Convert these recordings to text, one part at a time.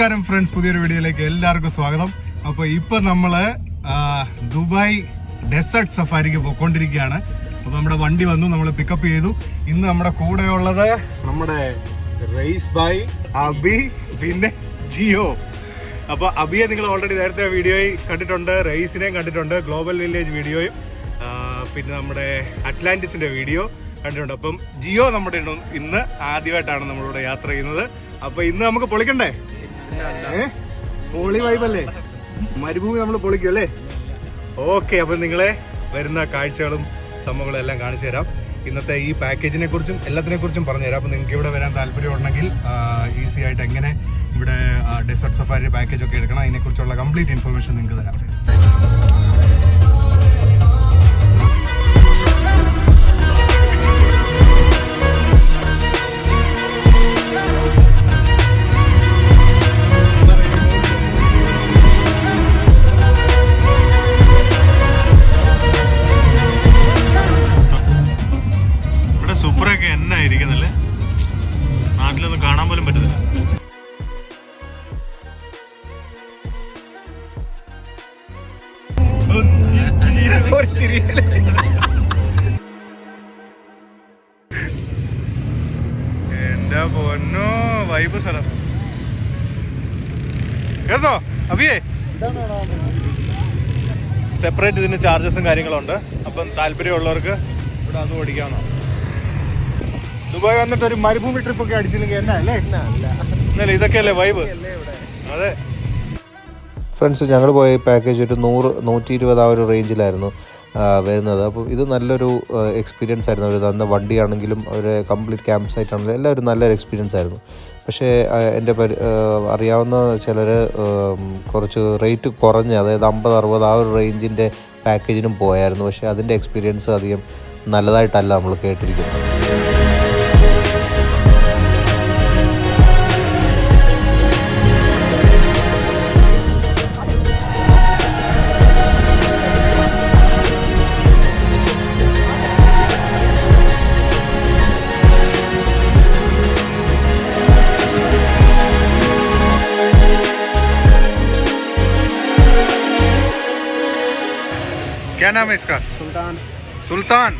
നമസ്കാരം ഫ്രണ്ട്സ്, പുതിയൊരു വീഡിയോയിലേക്ക് എല്ലാവർക്കും സ്വാഗതം. അപ്പോൾ ഇപ്പൊ നമ്മള് ദുബായ് ഡെസേർട്ട് സഫാരിക്ക് പോയിക്കൊണ്ടിരിക്കുകയാണ്. അപ്പോൾ നമ്മുടെ വണ്ടി വന്നു, നമ്മൾ പിക്കപ്പ് ചെയ്തു. ഇന്ന് നമ്മുടെ കൂടെ ഉള്ളത് നമ്മുടെ റെയ്സ് ഭായ്, അബി, പിന്നെ ജിയോ. അപ്പോൾ അബിയെ നിങ്ങൾ ഓൾറെഡി നേരത്തെ വീഡിയോയിൽ കണ്ടിട്ടുണ്ട്, റെയ്സിനെയും കണ്ടിട്ടുണ്ട്, ഗ്ലോബൽ വില്ലേജ് വീഡിയോയും, പിന്നെ നമ്മുടെ അറ്റ്ലാന്റിസിന്റെ വീഡിയോ കണ്ടിട്ടുണ്ട്. അപ്പം ജിയോ നമ്മുടെ ഇന്ന് ആദ്യമായിട്ടാണ് നമ്മളിവിടെ യാത്ര ചെയ്യുന്നത്. അപ്പൊ ഇന്ന് നമുക്ക് പൊളിക്കണ്ടേ? പൊളി വൈബല്ലേ, മരുഭൂമി നമ്മൾ പൊളിക്കും അല്ലേ? ഓക്കെ, അപ്പൊ നിങ്ങളെ വരുന്ന കാഴ്ചകളും സംഭവങ്ങളും എല്ലാം കാണിച്ചു തരാം. ഇന്നത്തെ ഈ പാക്കേജിനെ കുറിച്ചും എല്ലാത്തിനെ കുറിച്ചും പറഞ്ഞു തരാം. അപ്പോൾ നിങ്ങൾക്ക് ഇവിടെ വരാൻ താല്പര്യം ഉണ്ടെങ്കിൽ ഈസി ആയിട്ട് എങ്ങനെ ഇവിടെ ഡെസേർട്ട് സഫാരി പാക്കേജ് ഒക്കെ എടുക്കണം, അതിനെക്കുറിച്ചുള്ള കംപ്ലീറ്റ് ഇൻഫർമേഷൻ നിങ്ങൾക്ക് തരാം. സൂപ്പറൊക്കെ എന്നാ ഇരിക്കുന്നല്ലേ, നാട്ടിലൊന്നും കാണാൻ പോലും പറ്റുന്നില്ല. എന്റെ പൊന്നോ, വൈബ് സ്ഥലം കേട്ടോ. അവിയേ സെപ്പറേറ്റ് ഇതിന് ചാർജസും കാര്യങ്ങളുണ്ട്. അപ്പം താല്പര്യമുള്ളവർക്ക് ഇവിടെ അത് ഓടിക്കാവുന്നതാണ്. ദുബായ് വന്നിട്ട് ഒരു മരുഭൂമി ട്രിപ്പ് ഒക്കെ അടിച്ചില്ലെങ്കിൽ എന്നാ അല്ലേ? എന്നല്ലേ ഇതൊക്കെയല്ലേ വൈബ്? അതെ ഫ്രണ്ട്സ്, ഞങ്ങൾ പോയ പാക്കേജ് ഒരു 100-120 ആ ഒരു റേഞ്ചിലായിരുന്നു വരുന്നത്. അപ്പോൾ ഇത് നല്ലൊരു എക്സ്പീരിയൻസ് ആയിരുന്നു. അവർ തന്ന വണ്ടിയാണെങ്കിലും അവർ കംപ്ലീറ്റ് ക്യാമ്പ് സൈറ്റ് ആണെങ്കിലും എല്ലാം ഒരു നല്ലൊരു എക്സ്പീരിയൻസ് ആയിരുന്നു. പക്ഷേ എൻ്റെ അറിയാവുന്ന ചിലർ കുറച്ച് റേറ്റ് കുറഞ്ഞ്, അതായത് 50-60 ആ ഒരു റേഞ്ചിൻ്റെ പാക്കേജിനും പോയായിരുന്നു. പക്ഷേ അതിൻ്റെ എക്സ്പീരിയൻസ് അധികം നല്ലതായിട്ടല്ല നമ്മൾ കേട്ടിരിക്കുന്നത്. क्या नाम है इसका? सुल्तान. सुल्तान,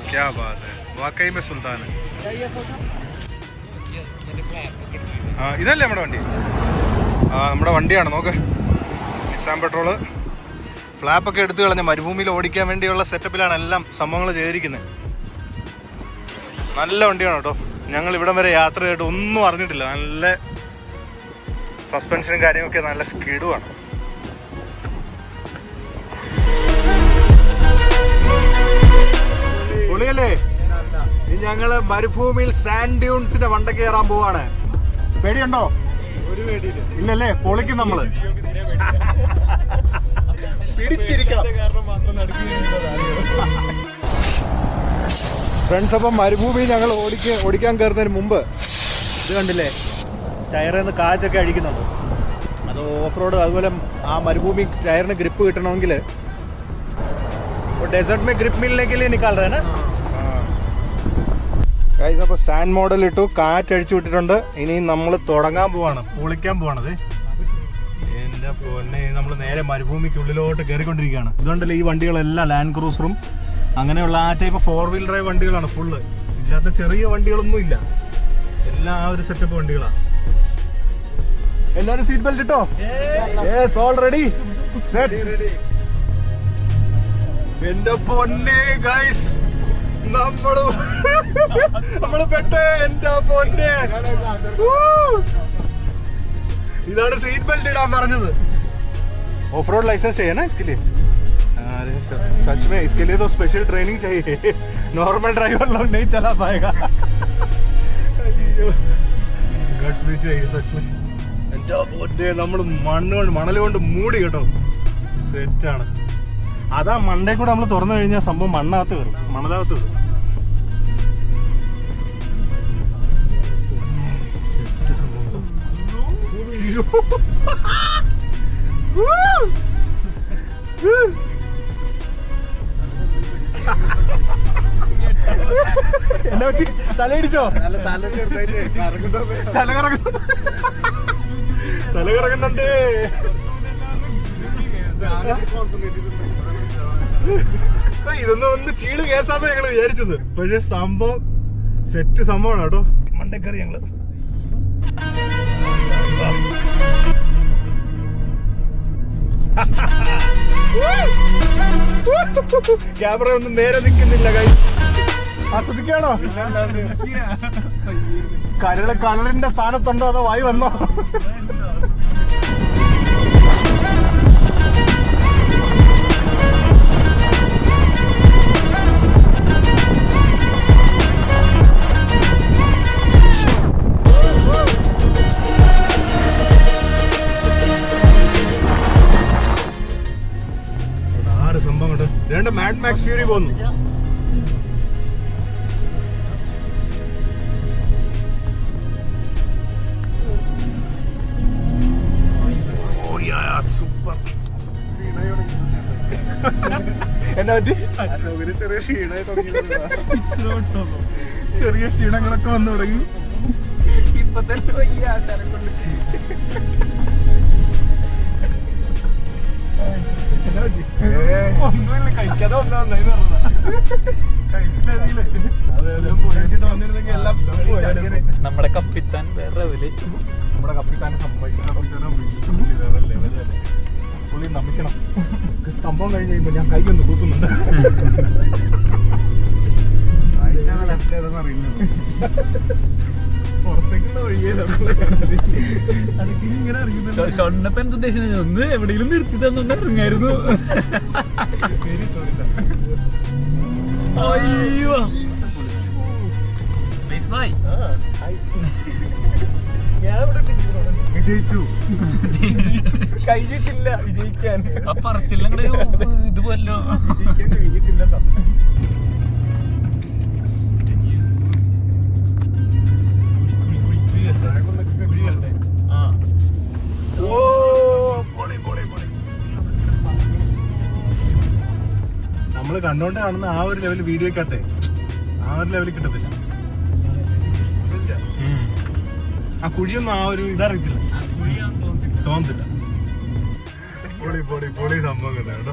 क्या बात है, वाकई में सुल्तान है. ഇതല്ലേ നമ്മുടെ വണ്ടി? നമ്മുടെ വണ്ടിയാണ്. നോക്ക്, നിസാൻ പെട്രോള്. ഫ്ലാപ്പൊക്കെ എടുത്തു കളഞ്ഞ മരുഭൂമിയിൽ ഓടിക്കാൻ വേണ്ടിയുള്ള സെറ്റപ്പിലാണ് എല്ലാം സംഭവങ്ങൾ ചെയ്തിരിക്കുന്നത്. നല്ല വണ്ടിയാണ് കേട്ടോ. ഞങ്ങൾ ഇവിടം വരെ യാത്ര ചെയ്തിട്ട് ഒന്നും അറിഞ്ഞിട്ടില്ല. നല്ല സസ്പെൻഷനും കാര്യങ്ങളൊക്കെ നല്ല സ്കിഡുമാണ്. പൊളിയല്ലേ? ഞങ്ങള് മരുഭൂമിയിൽ സാൻഡ് ഡ്യൂൺസിന്റെ വണ്ട കയറാൻ പോവാണ്. പേടിയുണ്ടോ? ഒരു പേടിയില്ല. ഇല്ലല്ലേ? പൊളിക്കും നമ്മള്. പിടിച്ചിരിക്കണം ഫ്രണ്ട്സ്. അപ്പം മരുഭൂമി ഞങ്ങൾ ഓടിക്കാൻ കയറുന്നതിന് മുമ്പ് ഇത് കണ്ടില്ലേ, ടയറിൽ നിന്ന് കാറ്റൊക്കെ അടിക്കുന്നുണ്ട്. അത് ഓഫ് റോഡ്, അതുപോലെ ആ മരുഭൂമി ടയറിന് ഗ്രിപ്പ് കിട്ടണമെങ്കിൽ डेजर्ट में ग्रिप मिलने के लिए निकाल रहे हैं ना गाइस. അപ്പോൾ സാൻഡ് മോഡൽ ഇട്ടു, കാറ്റ് അടിച്ചു വിട്ടിട്ടുണ്ട്. ഇനി നമ്മൾ തുടങ്ങാൻ പോവാണ്, പൊളിക്കാൻ പോവാണത്. എൻ്റെ പൊന്നെ, നമ്മൾ നേരെ മരുഭൂമിക്കുള്ളിലോട്ട് കയറിക്കൊണ്ടിരിക്കുകയാണ്. ഇതുകൊണ്ടല്ലേ ഈ വണ്ടികളെല്ലാം ലാൻഡ് ക്രൂസറും അങ്ങനെയുള്ള ആ ടൈപ്പ് 4-wheel ഡ്രൈവ് വണ്ടികളാണ് ഫുള്ള്. ഇല്ലാത്ത ചെറിയ വണ്ടികളൊന്നും ഇല്ല, എല്ലാം ആ ഒരു സെറ്റപ്പ് വണ്ടികളാണ്. എല്ലാവരും സീറ്റ് ബെൽറ്റ് ഇട്ടോ? Yes, all ready, set. എന്റെ പൊന്നെ ഗൈസ്, നമ്മള് പെട്ടേ. എന്റെ പൊന്നെ, ഇതാണ് സീറ്റ് ബെൽറ്റ് ഇടാൻ പറഞ്ഞത്. ഓഫ് റോഡ് लाइसेंस चाहिए ना इसके लिए? अरे सच में इसके लिए तो स्पेशल ट्रेनिंग चाहिए. नॉर्मल ड्राइवर लोग नहीं चला पाएगा. गट्स भी चाहिए सच में. എന്റെ പൊന്നെ, നമ്മൾ മണല് കൊണ്ട് മൂടി കേട്ടോ. സെറ്റാണ്. അതാ മണ്ടേ കൂടെ നമ്മൾ തുറന്നു കഴിഞ്ഞാൽ സംഭവം മണ്ണകത്ത് കയറും, മണലകത്ത് കയറും. എന്നാ പറ്റി? തലയിടിച്ചോ? തല കറങ്ങുന്നു. തലകറങ്ങുന്നുണ്ട്. ഇതൊന്നും ഒന്ന് ചീള് കേസാന്ന് ഞങ്ങള് വിചാരിച്ചത്. പക്ഷെ സംഭവം സെറ്റ് സംഭവമാണ് കേട്ടോ. മണ്ടക്കറി ഞങ്ങള് ക്യാമറ ഒന്നും നേരെ നിൽക്കുന്നില്ല. കൈ ആസ്വദിക്കാണോ? കരളിന്റെ സ്ഥാനത്തുണ്ടോ അതോ വായി വന്നോ? സംഭവം കേട്ടോ. രണ്ട് മാഡ് മാക്സ് ഫ്യൂരി പോന്നു. സൂപ്പർ. എന്നാ പറ്റി? ചെറിയ ക്ഷീണങ്ങളൊക്കെ വന്നു തുടങ്ങി. ഇപ്പൊ തന്നെ ഒന്നുമില്ല, കഴിക്കാതെ വന്നിരുന്നെങ്കിൽ എല്ലാം നമ്മുടെ കപ്പിത്താൻ വേറെ ലെവല്. നമ്മുടെ കപ്പിത്താനെ സംഭവിക്കണം. പുള്ളി നമിക്കണം. സംഭവം കഴിഞ്ഞ് കഴിയുമ്പോ ഞാൻ കൈ ഒന്ന് കൂത്തുന്നുണ്ട്. പുറത്തേക്കുള്ള വഴിയേ അതൊക്കെ ഇങ്ങനെ അറിയുന്നത്. ഷൊണ്ണപ്പ എന്താ ഉദ്ദേശിച്ചത്? ഒന്ന് എവിടെയെങ്കിലും നിർത്തി തന്നൊന്ന് ഇറങ്ങായിരുന്നു. അയ്യോ കഴിഞ്ഞിട്ടില്ല വിജയിക്കാൻ. ആ പറച്ചില്ല ഇതുപോലോ വിജയിക്കാൻ കഴിഞ്ഞിട്ടില്ല. നമ്മള് കണ്ടോണ്ട് കാണുന്ന ആ ഒരു ലെവൽ വീഡിയോക്കകത്തെ ആ ഒരു ലെവലിൽ കിട്ടത്തില്ല. ആ കുഴിയൊന്നും ആ ഒരു ഇതറിയത്തില്ല, തോന്നത്തില്ല. പൊളി പൊളി പൊളി സംഭവം കേട്ടോ.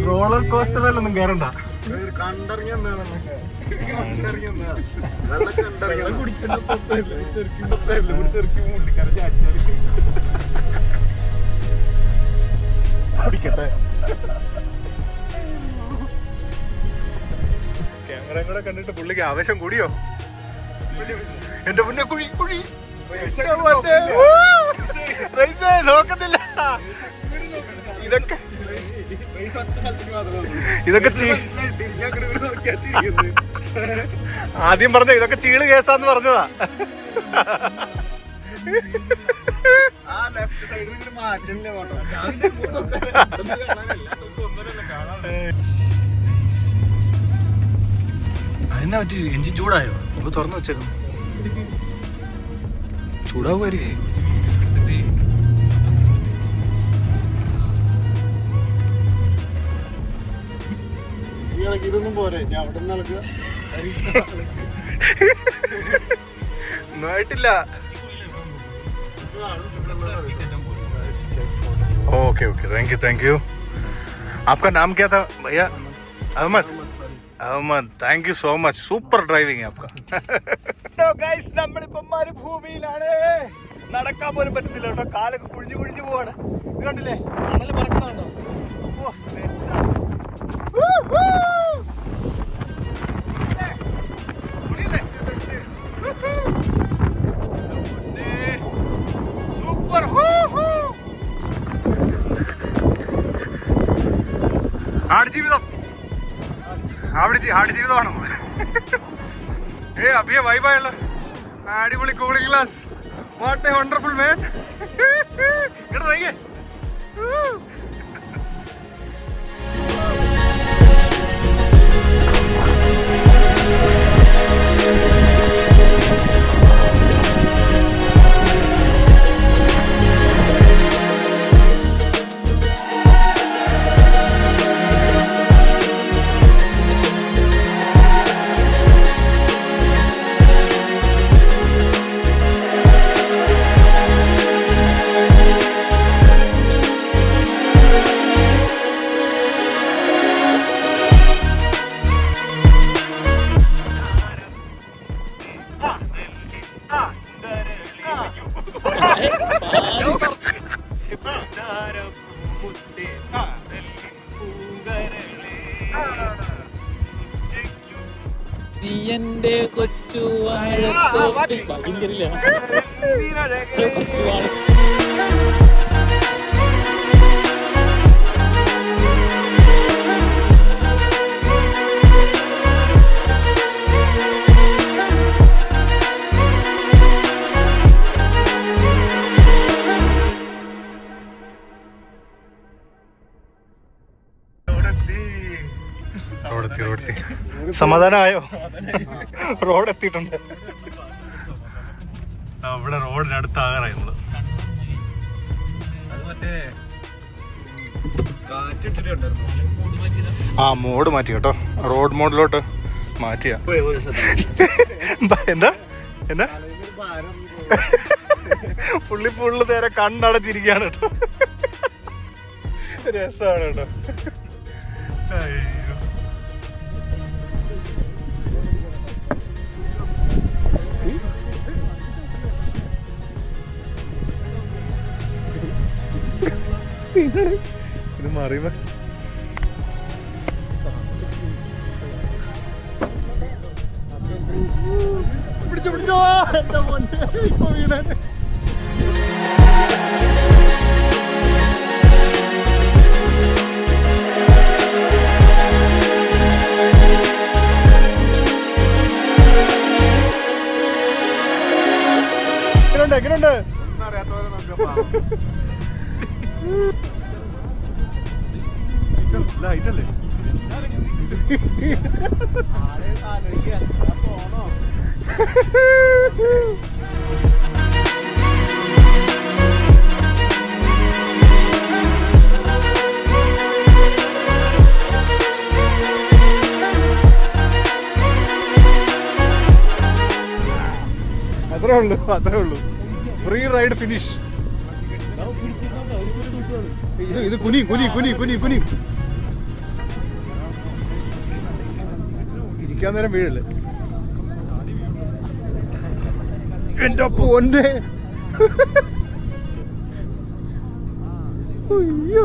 റോളർ കോസ്റ്ററിലൊന്നും കയറണ്ട. കുടിക്കട്ടെ. ക്യാമറ കൂടെ കണ്ടിട്ട് പുള്ളിക്ക് ആവേശം കൂടിയോ? എന്റെ മുന്നേ കുഴി കുഴി നോക്കത്തില്ല. ഇതൊക്കെ ആദ്യം പറഞ്ഞ ഇതൊക്കെ ചീള് കേസാന്ന് പറഞ്ഞതാ. അതെന്നാ പറ്റി? എഞ്ചിൻ ചൂടായോ? ഇപ്പൊ തുറന്നു വെച്ചേക്കും. ചൂടാവുമായിരിക്കും. ഇതൊന്നും പോരെ, ഞാൻ അവിടെ നിന്ന് നടക്കുക. ഒന്നും ആയിട്ടില്ല. Okay okay, thank you thank you. आपका नाम क्या था भैया? Ahmed. Ahmed, thank you so much. Super driving है आपका. ഗൈസ്, നമ്മളിപ്പോ മരുഭൂമിയിലാണ്. നടക്കാൻ പോലും പറ്റുന്നില്ല കേട്ടോ. കാലൊക്കെ കുഴിഞ്ഞു കുഴിഞ്ഞു പോവാണ്. ഇത് കണ്ടില്ലേ, മണല് പറക്കുന്നുണ്ടോ? ഓ സെറ്റാണ്. സൂപ്പർ. ആടുജീവിതം, ആടുജീവിതമാണ്. അഭിയ വൈബായുള്ള അടിപൊളി cooling glass. What A wonderful മാൻ. ഇങ്ങോട്ട് നോക്കിയേ. നീ എന്റെ കൊച്ചു വാഴത്തോപ്പിൽ എനിക്കറിയില്ല. കൊച്ചു വാഴ റോഡെത്തി സമാധാനമായോ? റോഡ് എത്തിയിട്ടുണ്ട്. അവിടെ റോഡിനടുത്താകാറായി നമ്മള്. ആ മോഡ് മാറ്റി കേട്ടോ, റോഡ് മോഡിലോട്ട് മാറ്റിയ. എന്താ എന്താ ഫുള്ള് നേരെ കണ്ണടച്ചിരിക്കുകയാണ് കേട്ടോ. രസമാണ് കേട്ടോ. അയ്യോ ഇത് മറിയുമ്പോ പിടിച്ചോ എന്താ വീണേ. എങ്ങനെയുണ്ട്? ഇതല്ലേ അത്രേ ഉള്ളൂ. Free ride finish. ഇത് കുനി ഇരിക്കാൻ നേരം വീഴല്ലേ എന്റെ പൊന്നെ. അയ്യോ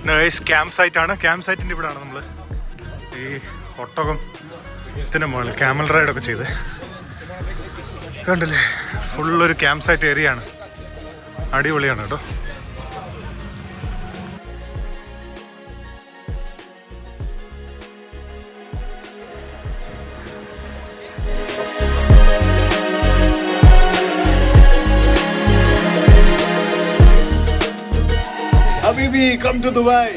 നൈസ് ക്യാമ്പ് സൈറ്റ് ആണ്. ക്യാമ്പ് സൈറ്റിൻ്റെ ഇവിടെയാണ് നമ്മൾ ഈ ഒട്ടകത്തിൻ്റെ മുകളിൽ ക്യാമൽ റൈഡൊക്കെ ചെയ്ത് കണ്ടില്ലേ. ഫുള്ളൊരു ക്യാമ്പ് സൈറ്റ് ഏരിയ ആണ്. അടിപൊളിയാണ് കേട്ടോ. Habibi, come to Dubai.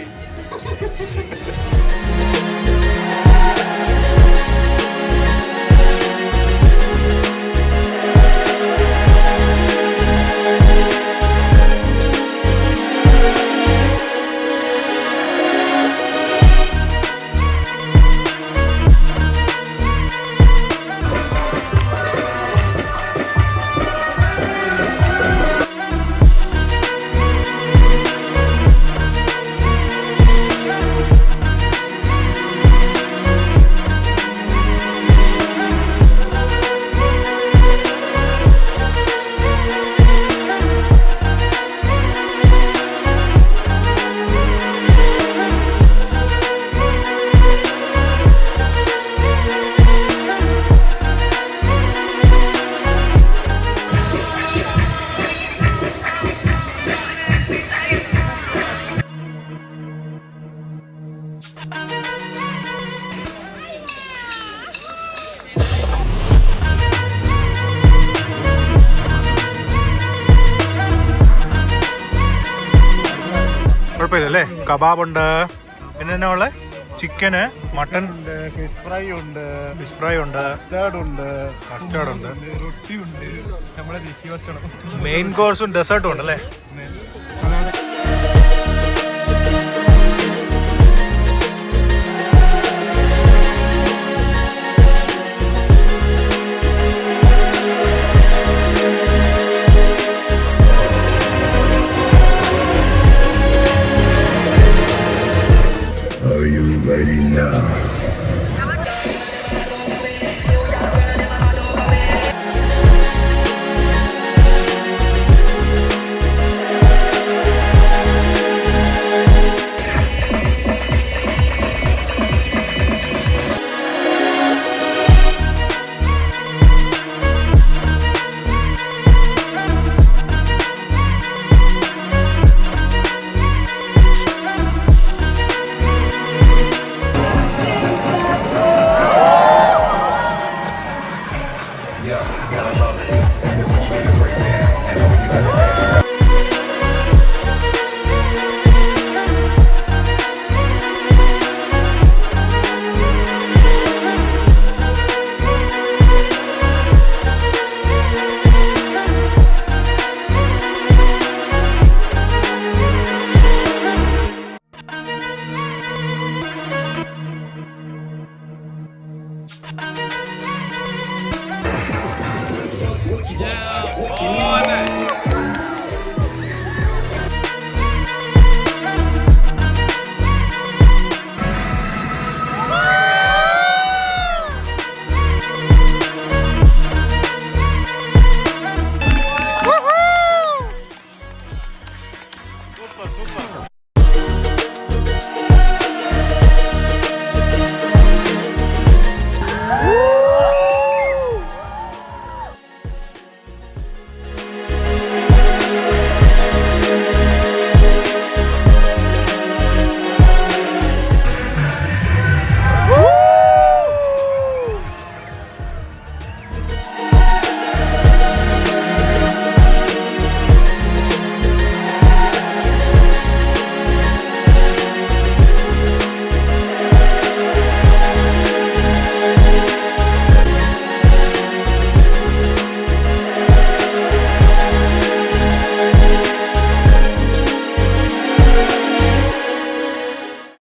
കുഴപ്പമില്ലല്ലേ. കബാബുണ്ട്, പിന്നെ എന്നാ ഉള്ളത്? ചിക്കന്, മട്ടൻ ഉണ്ട്, ഫിഷ് ഫ്രൈ ഉണ്ട്, കസ്റ്റാർഡ് ഉണ്ട്, റൊട്ടി ഉണ്ട്, നമ്മുടെ ദേശീയ ഭക്ഷണം, മെയിൻ കോഴ്സും ഡെസേർട്ടും ഉണ്ടല്ലേ.